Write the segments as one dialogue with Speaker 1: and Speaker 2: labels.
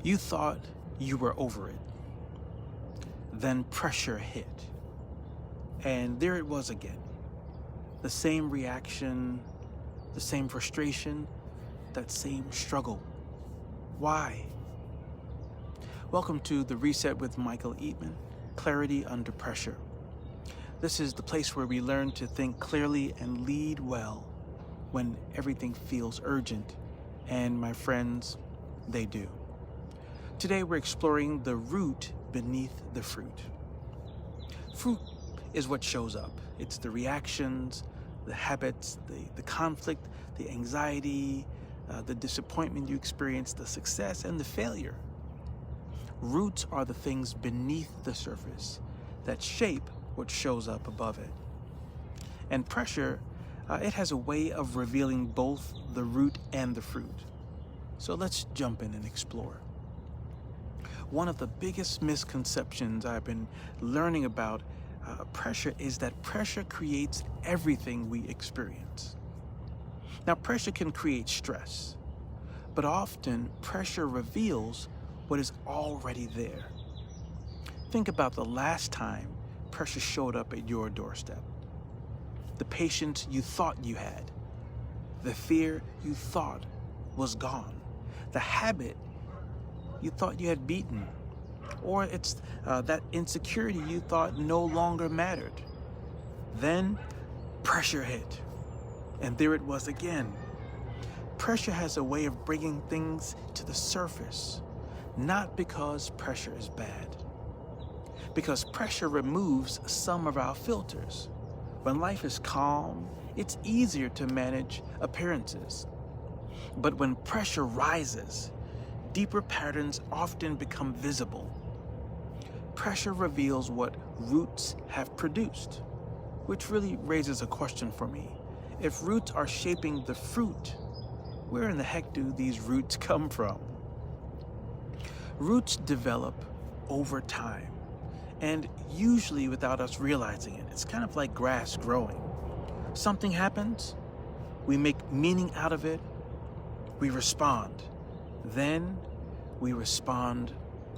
Speaker 1: You thought you were over it. Then pressure hit. And there it was again. The same reaction, the same frustration, that same struggle. Why? Welcome to the Reset with Michael Eatman, Clarity Under Pressure. This is the place where we learn to think clearly and lead well when everything feels urgent. And my friends, they do. Today we're exploring the root beneath the fruit. Fruit is what shows up. It's the reactions, the habits, the conflict, the anxiety, the disappointment you experience, the success, and the failure. Roots are the things beneath the surface that shape what shows up above it. And pressure, it has a way of revealing both the root and the fruit. So let's jump in and explore. One of the biggest misconceptions I've been learning about pressure is that pressure creates everything we experience. Now, pressure can create stress, but often pressure reveals what is already there. Think about the last time pressure showed up at your doorstep. The patience you thought you had, the fear you thought was gone, the habit you thought you had beaten, or it's that insecurity you thought no longer mattered. Then pressure hit, and there it was again. Pressure has a way of bringing things to the surface, not because pressure is bad, because pressure removes some of our filters. When life is calm, it's easier to manage appearances. But when pressure rises, deeper patterns often become visible. Pressure reveals what roots have produced, which really raises a question for me. If roots are shaping the fruit, where in the heck do these roots come from? Roots develop over time, and usually without us realizing it. It's kind of like grass growing. Something happens, we make meaning out of it, we respond. Then we respond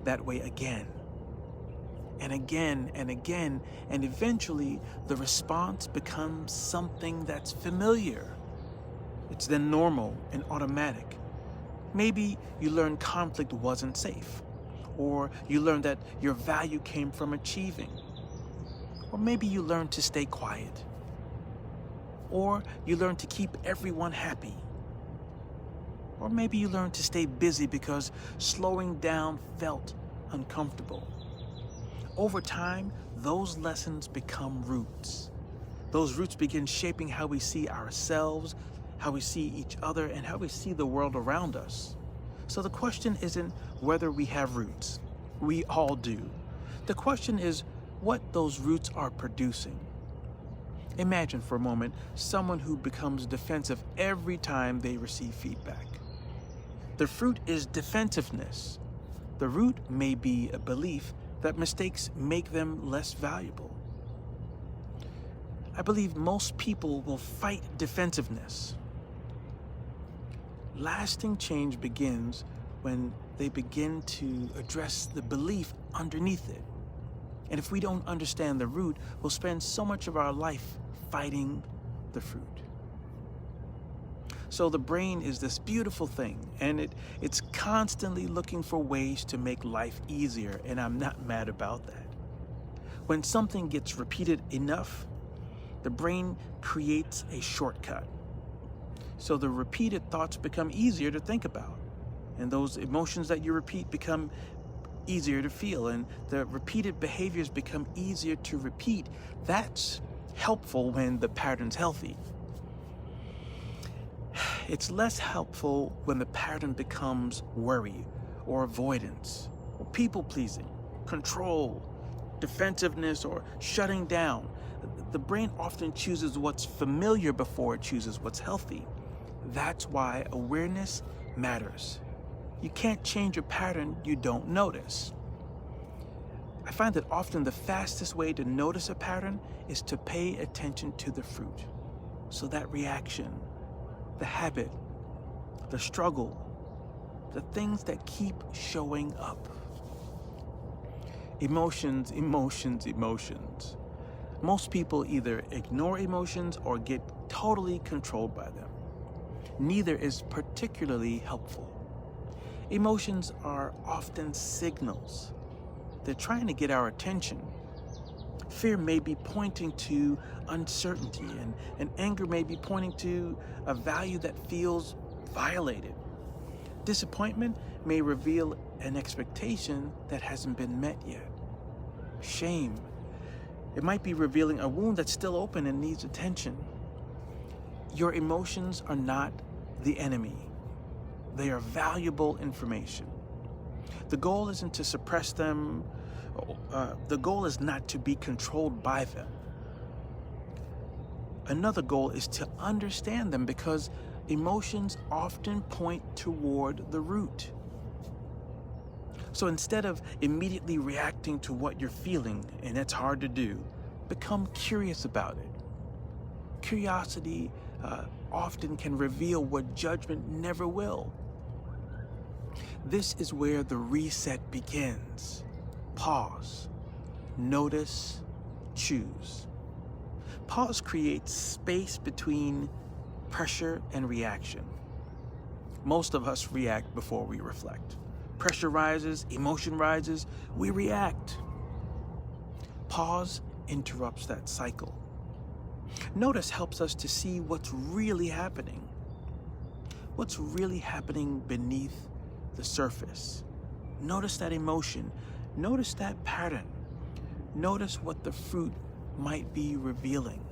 Speaker 1: that way again and again and again, and eventually the response becomes something that's familiar. It's then normal and automatic. Maybe you learn conflict wasn't safe, or you learn that your value came from achieving, or maybe you learn to stay quiet, or you learn to keep everyone happy. Or maybe you learn to stay busy because slowing down felt uncomfortable. Over time, those lessons become roots. Those roots begin shaping how we see ourselves, how we see each other, and how we see the world around us. So the question isn't whether we have roots. We all do. The question is what those roots are producing. Imagine for a moment someone who becomes defensive every time they receive feedback. The fruit is defensiveness. The root may be a belief that mistakes make them less valuable. I believe most people will fight defensiveness. Lasting change begins when they begin to address the belief underneath it. And if we don't understand the root, we'll spend so much of our life fighting the fruit. So the brain is this beautiful thing, and it's constantly looking for ways to make life easier, and I'm not mad about that. When something gets repeated enough, the brain creates a shortcut. So the repeated thoughts become easier to think about, and those emotions that you repeat become easier to feel, and the repeated behaviors become easier to repeat. That's helpful when the pattern's healthy. It's less helpful when the pattern becomes worry or avoidance or people-pleasing, control, defensiveness, or shutting down. The brain often chooses what's familiar before it chooses what's healthy. That's why awareness matters. You can't change a pattern you don't notice. I find that often the fastest way to notice a pattern is to pay attention to the fruit. So that reaction, the habit, the struggle, the things that keep showing up. Emotions, emotions, emotions. Most people either ignore emotions or get totally controlled by them. Neither is particularly helpful. Emotions are often signals. They're trying to get our attention. Fear may be pointing to uncertainty, and anger may be pointing to a value that feels violated. Disappointment may reveal an expectation that hasn't been met yet. Shame, it might be revealing a wound that's still open and needs attention. Your emotions are not the enemy. They are valuable information. The goal isn't to suppress them. The goal is not to be controlled by them. Another goal is to understand them, because emotions often point toward the root. So instead of immediately reacting to what you're feeling, and that's hard to do, become curious about it. Curiosity often can reveal what judgment never will. This is where the reset begins. Pause, notice, choose. Pause creates space between pressure and reaction. Most of us react before we reflect. Pressure rises, emotion rises, we react. Pause interrupts that cycle. Notice helps us to see what's really happening. What's really happening beneath the surface. Notice that emotion. Notice that pattern. Notice what the fruit might be revealing.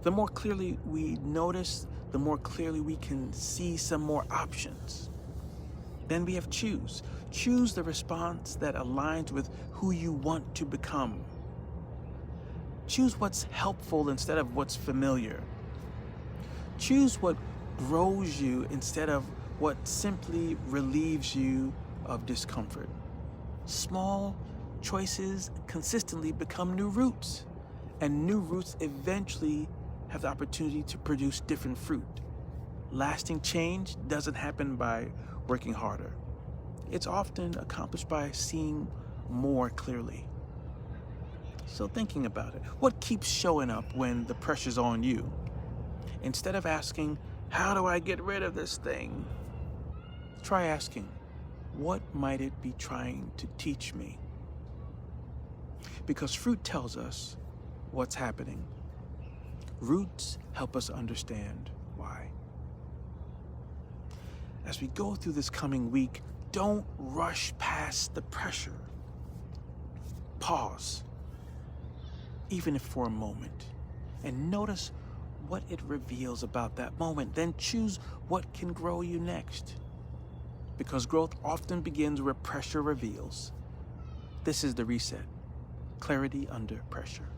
Speaker 1: The more clearly we notice, the more clearly we can see some more options. Then we have choose. Choose the response that aligns with who you want to become. Choose what's helpful instead of what's familiar. Choose what grows you instead of what simply relieves you of discomfort. Small choices consistently become new roots, and new roots eventually have the opportunity to produce different fruit. Lasting change doesn't happen by working harder. It's often accomplished by seeing more clearly. So thinking about it, what keeps showing up when the pressure's on you? Instead of asking, how do I get rid of this thing? Try asking, what might it be trying to teach me? Because fruit tells us what's happening. Roots help us understand why. As we go through this coming week, don't rush past the pressure. Pause, even if for a moment, and notice what it reveals about that moment. Then choose what can grow you next. Because growth often begins where pressure reveals. This is the reset. Clarity under pressure.